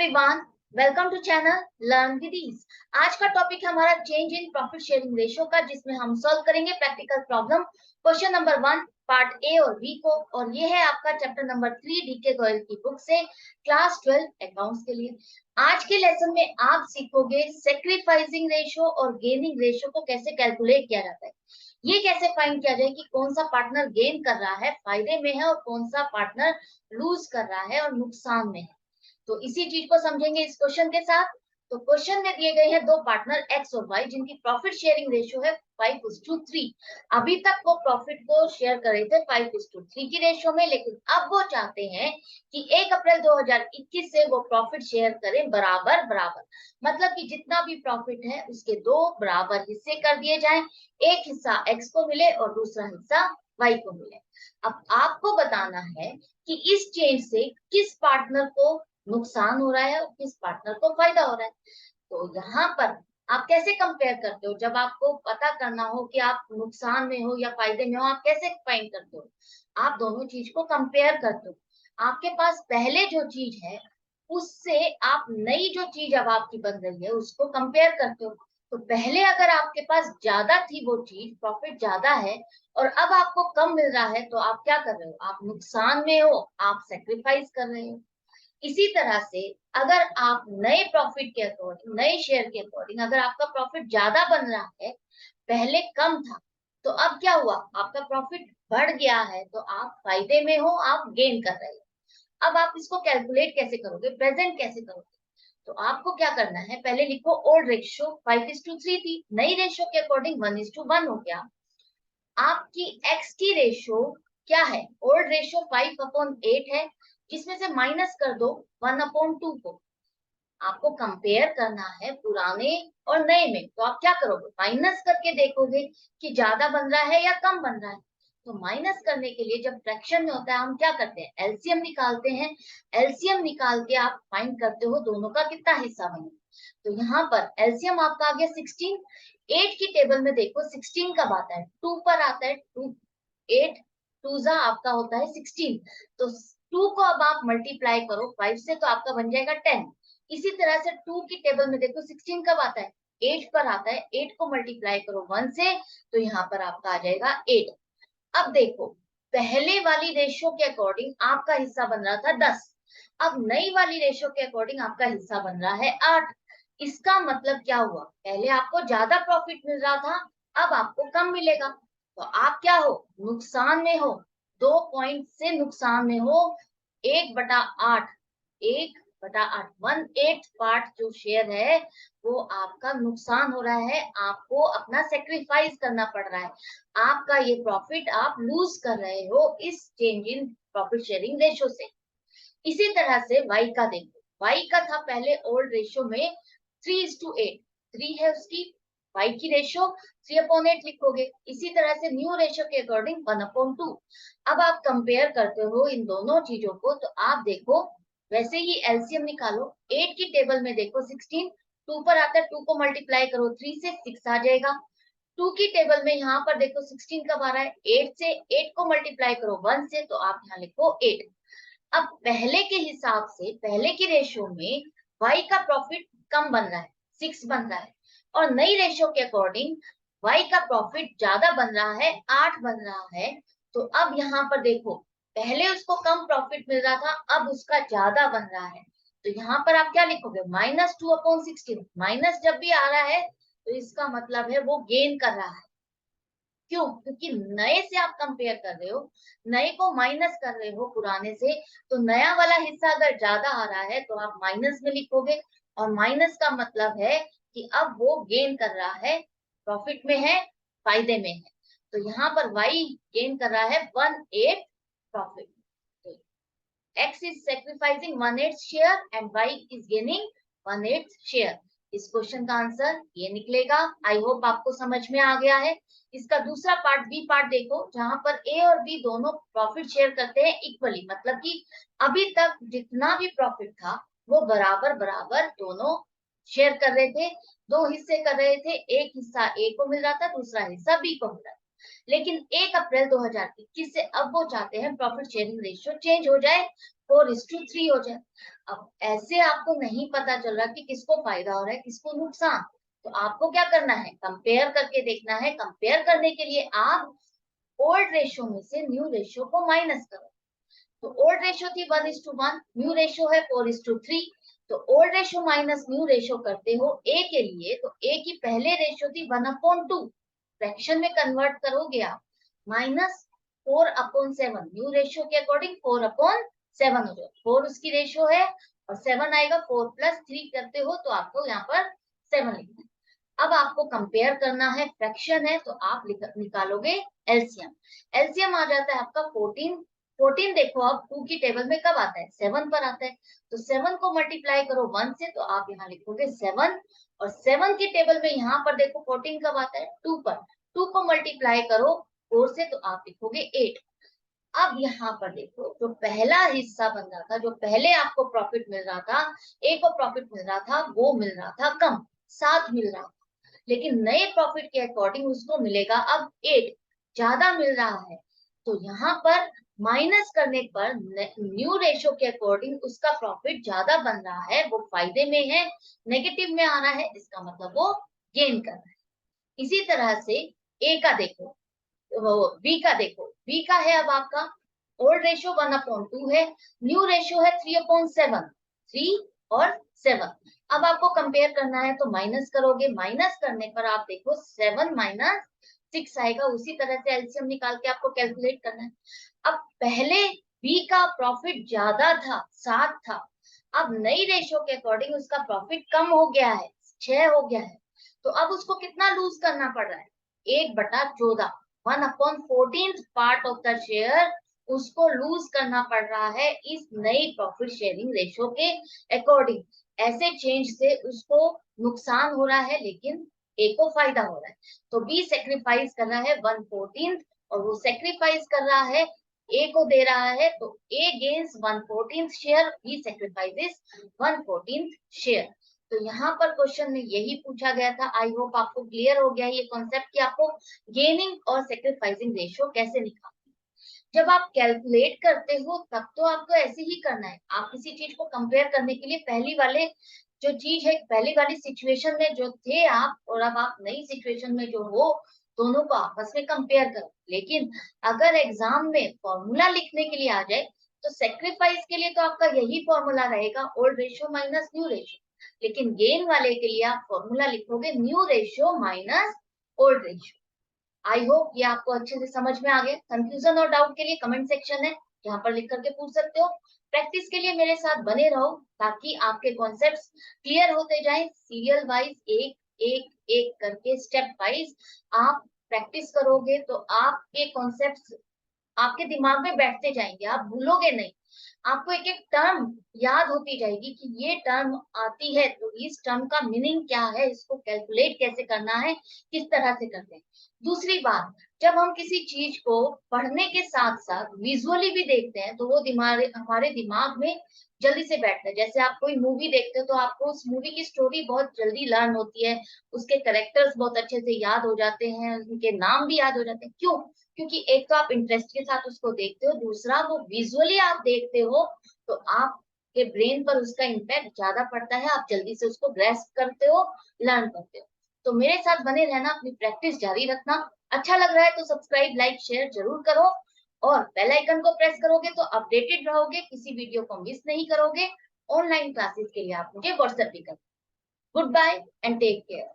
Everyone, welcome to channel learn with ease. आज का topic है हमारा change in profit sharing ratio का, जिसमें हम सॉल्व करेंगे practical problem question number 1 part A और बी को। और ये है आपका चैप्टर नंबर 3 डीके गोयल की बुक से, क्लास 12 अकाउंट्स के लिए। आज के लेसन में आप सीखोगे सेक्रीफाइसिंग रेशियो और गेनिंग रेशियो को कैसे कैलकुलेट किया जाता है। ये कैसे फाइंड किया जाए कि कौन सा पार्टनर गेन कर रहा है, फायदे में है, और कौन सा पार्टनर लूज कर रहा है और नुकसान में है। तो इसी चीज को समझेंगे इस क्वेश्चन के साथ। तो क्वेश्चन में दिए गए हैं दो पार्टनर एक्स और वाई, जिनकी प्रॉफिट शेयरिंग रेशियो है 5:3। अभी तक वो प्रॉफिट को शेयर कर रहे थे 5:3 की रेशियो में, लेकिन अब वो चाहते हैं कि 1 अप्रैल 2021 से वो प्रॉफिट शेयर करें बराबर बराबर। मतलब कि जितना भी प्रॉफिट है उसके दो बराबर हिस्से कर दिए जाएं, एक हिस्सा एक्स को मिले और दूसरा हिस्सा वाई को मिले। अब आपको बताना है कि इस चेंज से किस पार्टनर को नुकसान हो रहा है और किस पार्टनर को फायदा हो रहा है। तो यहाँ पर आप कैसे कंपेयर करते हो, जब आपको पता करना हो कि आप नुकसान में हो या फायदे में हो, आप कैसे फाइंड करते हो? आप दोनों चीज को कंपेयर करते हो। आपके पास पहले जो चीज है उससे आप नई जो चीज अब आपकी बन रही है उसको कंपेयर करते हो। तो पहले अगर आपके पास ज्यादा थी वो चीज, प्रॉफिट ज्यादा है, और अब आपको कम मिल रहा है, तो आप क्या कर रहे हो? आप नुकसान में हो, आप सेक्रीफाइस कर रहे हो। इसी तरह से अगर आप नए प्रॉफिट के अकॉर्डिंग, नए शेयर के अकॉर्डिंग, अगर आपका प्रॉफिट ज्यादा बन रहा है, पहले कम था, तो अब क्या हुआ? आपका प्रॉफिट बढ़ गया है, तो आप फायदे में हो, आप गेन कर रहे हो। अब आप इसको कैलकुलेट कैसे करोगे, प्रेजेंट कैसे करोगे? तो आपको क्या करना है, पहले लिखो ओल्ड रेशियो 5:3 थी, नई रेशियो के अकॉर्डिंग 1:1 हो गया। आपकी एक्स की रेशियो क्या है? ओल्ड रेशियो 5/8 है, जिसमें से माइनस कर दो 1/2 को। आपको कंपेयर करना है पुराने और नए में, तो आप क्या करोगे? माइनस करके देखोगे कि ज्यादा बन रहा है या कम बन रहा है। तो माइनस करने के लिए जब फ्रैक्शन में होता है, हम क्या करते हैं? एलसीएम निकालते हैं। एलसीएम निकाल के आप फाइंड करते हो दोनों का कितना हिस्सा बने। तो यहाँ पर एलसीएम आपका आ गया 16। 8 की टेबल में देखो 16 कब आता है? 2 पर आता है। 2 8 2 जा आपका होता है 16। तो 2 को अब आप मल्टीप्लाई करो 5 से, तो आपका बन जाएगा 10। इसी तरह से 2 की टेबल में देखो 16 कब आता है? 8 पर आता है। 8 को मल्टीप्लाई करो 1 से, तो यहाँ पर आपका आ जाएगा 8। अब देखो, पहले वाली रेशियो के अकॉर्डिंग आपका हिस्सा बन रहा था 10, अब नई वाली रेशियो के अकॉर्डिंग आपका हिस्सा बन रहा है 8। इसका मतलब क्या हुआ? पहले आपको ज्यादा प्रॉफिट मिल रहा था, अब आपको कम मिलेगा। तो आप क्या हो? नुकसान में हो। 2 पॉइंट से नुकसान में हो। 1/8, 1/8, 1/8 पार्ट जो शेयर है वो आपका नुकसान हो रहा है। आपको अपना सेक्रीफाइस करना पड़ रहा है। आपका ये प्रॉफिट आप लूज कर रहे हो इस change in profit sharing ratio से। इसी तरह से वाई का देखो। वाई का था पहले ओल्ड रेशियो में 3:8, 3 है उसकी वाई की रेशियो, 3/8 लिखोगे। इसी तरह से न्यू रेशियो के अकॉर्डिंग 1/2। अब आप कंपेयर करते हो इन दोनों चीजों को, तो आप देखो वैसे ही एलसीएम निकालो। 8 की टेबल में देखो 16, 2 पर आता है, 2 को मल्टीप्लाई करो 3 से, 6 आ जाएगा। 2 की टेबल में यहाँ पर देखो 16 कब आ रहा है? 8 से। 8 को मल्टीप्लाई करो 1 से, तो आप यहाँ लिखो 8। अब पहले के हिसाब से, पहले की रेशियो में वाई का प्रॉफिट कम बन रहा है, 6 बन रहा है, और नई रेशियो के अकॉर्डिंग वाई का प्रॉफिट ज्यादा बन रहा है, 8 बन रहा है। तो अब यहाँ पर देखो, पहले उसको कम प्रॉफिट मिल रहा था, अब उसका ज्यादा बन रहा है। तो यहाँ पर आप क्या लिखोगे? -2/16। माइनस जब भी आ रहा है तो इसका मतलब है वो गेन कर रहा है। क्यों? क्योंकि नए से आप कंपेयर कर रहे हो, नए को माइनस कर रहे हो पुराने से। तो नया वाला हिस्सा अगर ज्यादा आ रहा है तो आप माइनस में लिखोगे, और माइनस का मतलब है कि अब वो गेन कर रहा है, प्रॉफिट में है, फायदे में है। तो यहाँ पर वाई गेन कर रहा है 1/8 प्रॉफिट। तो X is sacrificing 1/8 share and Y is gaining 1/8 share. इस क्वेश्चन का आंसर ये निकलेगा। आई होप आपको समझ में आ गया है। इसका दूसरा पार्ट, बी पार्ट देखो, जहां पर ए और बी दोनों प्रॉफिट शेयर करते हैं इक्वली। मतलब कि अभी तक जितना भी प्रॉफिट था वो बराबर बराबर दोनों शेयर कर रहे थे, दो हिस्से कर रहे थे। एक हिस्सा ए को मिल रहा था, दूसरा हिस्सा बी को मिल रहा था। लेकिन 1 अप्रैल 2021 से अब वो चाहते हैं प्रॉफिट शेयरिंग रेशियो चेंज हो जाए 4:3 हो जाए। अब ऐसे आपको नहीं पता चल रहा कि किसको फायदा हो रहा है किसको नुकसान, तो आपको क्या करना है, कंपेयर करके देखना है। कंपेयर करने के लिए आप ओल्ड रेशियो में से न्यू रेशियो को माइनस करो। तो ओल्ड रेशियो थी 1:1, न्यू रेशियो है 4:3। तो old ratio minus new ratio करते हो ए के लिए, तो ए की पहले रेशियो थी 1/2, फ्रैक्शन में कन्वर्ट करोगे आप, माइनस 4/7, न्यू रेशियो के अकॉर्डिंग 4/7 हो जाए। 4 उसकी रेशियो है और 7 आएगा, 4 + 3 करते हो तो आपको यहाँ पर 7 लिखना है। अब आपको कंपेयर करना है, फ्रैक्शन है तो आप निकालोगे एलसीएम। एलसीएम आ जाता है आपका 14। 14 देखो अब 2 की टेबल में कब आता है, 7 पर आता है। तो 7 को मल्टीप्लाई करो 1 से तो आप यहाँ लिखोगे 7, और 7 की टेबल में यहाँ पर देखो 14 कब आता है, 2 पर। 2 को मल्टीप्लाई करो 4 से तो आप लिखोगे 8। अब यहाँ पर देखो जो पहला हिस्सा बन रहा था, जो पहले आपको प्रॉफिट मिल रहा था, ए को प्रॉफिट मिल रहा था, वो मिल रहा था कम, 7 मिल रहा था। लेकिन नए प्रॉफिट के अकॉर्डिंग उसको मिलेगा अब 8, ज्यादा मिल रहा है। तो यहाँ पर माइनस करने पर न्यू रेशियो के अकॉर्डिंग उसका प्रॉफिट ज्यादा बन रहा है, वो फायदे में है, नेगेटिव में आ रहा है, इसका मतलब वो गेन कर रहा है। इसी तरह से ए का देखो, बी का देखो, बी का है अब आपका ओल्ड रेशियो 1/2 है, न्यू रेशियो है 3/7, 3 और 7। अब आपको कंपेयर करना है तो माइनस करोगे, माइनस करने पर आप देखो 7 - 6 आएगा। उसी तरह से एलसीएम निकाल के आपको कैलकुलेट करना है। अब पहले बी का प्रॉफिट ज्यादा था, 7 था, अब नई रेशियो के अकॉर्डिंग उसका प्रॉफिट कम हो गया है, 6 हो गया है। तो अब उसको कितना लूज करना पड़ रहा है, 1/14, 1/14 पार्ट ऑफ द शेयर उसको लूज करना पड़ रहा है इस नई प्रॉफिट शेयरिंग रेशियो के अकॉर्डिंग। ऐसे चेंज से उसको नुकसान हो रहा है लेकिन ए को फायदा हो रहा है। तो बी सेक्रीफाइस कर रहा है 1/14 और वो सेक्रीफाइस कर रहा है ए को दे रहा है, तो A gains 1/14 share, B sacrifices 1/14 share. तो यहाँ पर क्वेश्चन में यही पूछा गया था। आई होप आपको क्लियर हो गया ये कॉन्सेप्ट कि आपको गेनिंग और सेक्रीफाइसिंग रेशियो कैसे निकालना। जब आप कैलकुलेट करते हो तब तो आपको ऐसे ही करना है। आप किसी चीज को कंपेयर करने के लिए पहली वाले जो चीज है, पहली वाली सिचुएशन में जो थे आप और अब आप नई सिचुएशन में जो हो, दोनों को आपस में कंपेयर करो। लेकिन अगर एग्जाम में फॉर्मूला लिखने के लिए आ जाए तो सेक्रीफाइस के लिए तो आपका यही फॉर्मूला रहेगा, old ratio minus new ratio. लेकिन गेन वाले के लिए आप फॉर्मूला लिखोगे new ratio minus old ratio. I hope ये आपको अच्छे से समझ में आ गया। कंफ्यूजन और डाउट के लिए कमेंट सेक्शन है, यहाँ पर लिख करके पूछ सकते हो। प्रैक्टिस के लिए मेरे साथ बने रहो ताकि आपके कॉन्सेप्ट्स क्लियर होते जाएं, सीरियल वाइज एक एक एक करके स्टेप वाइज आप प्रैक्टिस करोगे तो आपके कॉन्सेप्ट्स आपके दिमाग में बैठते जाएंगे, आप भूलोगे नहीं। आपको एक एक टर्म याद होती जाएगी कि ये टर्म आती है तो इस टर्म का मीनिंग क्या है, इसको कैलकुलेट कैसे करना है, किस तरह से करते हैं। दूसरी बात, जब हम किसी चीज को पढ़ने के साथ साथ विजुअली भी देखते हैं तो वो हमारे दिमाग में जल्दी से बैठता है। जैसे आप कोई मूवी देखते हो तो आपको उस मूवी की स्टोरी बहुत जल्दी लर्न होती है, उसके कैरेक्टर्स बहुत अच्छे से याद हो जाते हैं, उनके नाम भी याद हो जाते हैं। क्यों? क्योंकि एक तो आप इंटरेस्ट के साथ उसको देखते हो, दूसरा वो विजुअली आप देखते हो तो आपके ब्रेन पर उसका इम्पैक्ट ज्यादा पड़ता है, आप जल्दी से उसको ग्रैस्प करते हो, लर्न करते हो। तो मेरे साथ बने रहना, अपनी प्रैक्टिस जारी रखना। अच्छा लग रहा है तो सब्सक्राइब लाइक शेयर जरूर करो और बेल आइकन को प्रेस करोगे तो अपडेटेड रहोगे, किसी वीडियो को मिस नहीं करोगे। ऑनलाइन क्लासेस के लिए आप मुझे व्हाट्सएप भी करो। Goodbye and take care.